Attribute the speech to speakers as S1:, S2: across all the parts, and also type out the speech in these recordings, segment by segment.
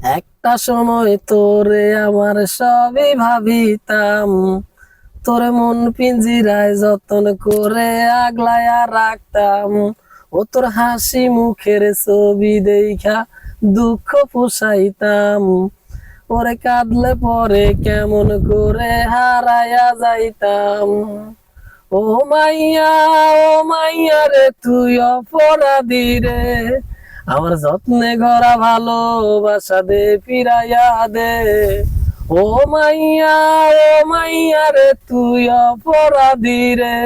S1: একটা সময় তোরে আমার সবই ভাবিতাম, তোরে মন পিঞ্জিরায় যতন করে আগলায়া রাখতাম। ও তোর হাসি মুখের ছবি দেখা দুঃখ পুষাইতাম, ওরে কাঁদলে পরে কেমন করে হারায়া যাইতাম। ও মাইয়া, ও মাইয়া রে তুই অপরাধী রে, আমার যত্নে গড়া ভালোবাসা দে ফিরাইয়া দে। ও মাইয়া, ও মাইয়া রে তুই অপরাধী রে,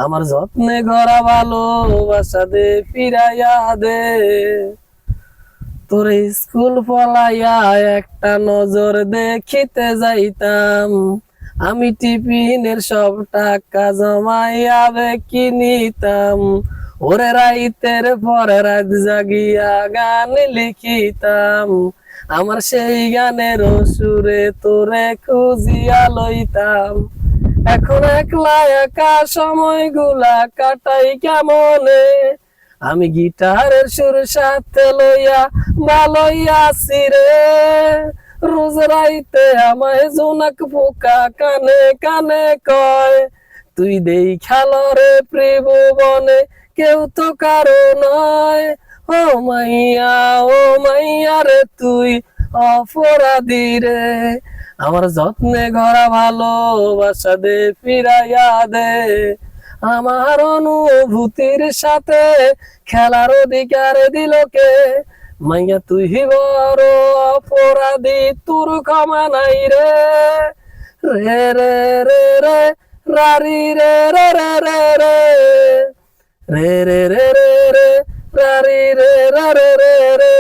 S1: আমার যত্নে গড়া ভালোবাসা দে ফিরাইয়া দে। তোর স্কুল পলাইয়া একটা নজর দেখিতে যাইতাম, আমি টিফিনের সব টাকা জমাইয়া বেকি নিতাম। ওরে রাইতের পরে রাত জাগিয়া গান লিখিতাম, আমার সেই গানের সুরে তোরে খুঁজিয়া লইতাম। এখন একলা একা সময়গুলা কাটাই কেমনে, আমি গিটারের সুর সাথে লইয়া ভালোই আছি রে। রোজ রাইতে আমায় জোনাক পোকা কানে কানে কয়, তুই দেই খেলরে ত্রিভুবনে কেউ তো কারো নয়। ও মাইয়া, ও মাইয়া রে তুই অপরাধী রে, আমার যত্নে গড়া ভালোবাসা দে ফিরাইয়া দে। আমার অনুভূতির সাথে খেলার অধিকার দিল কে, মাইয়া তুই বড় অপরাধী, তোর ক্ষমা নাই রে। রে রে রে রে রারি রে রে রে রে রে রে রে রে রে রে রারি রে রে রে রে রে।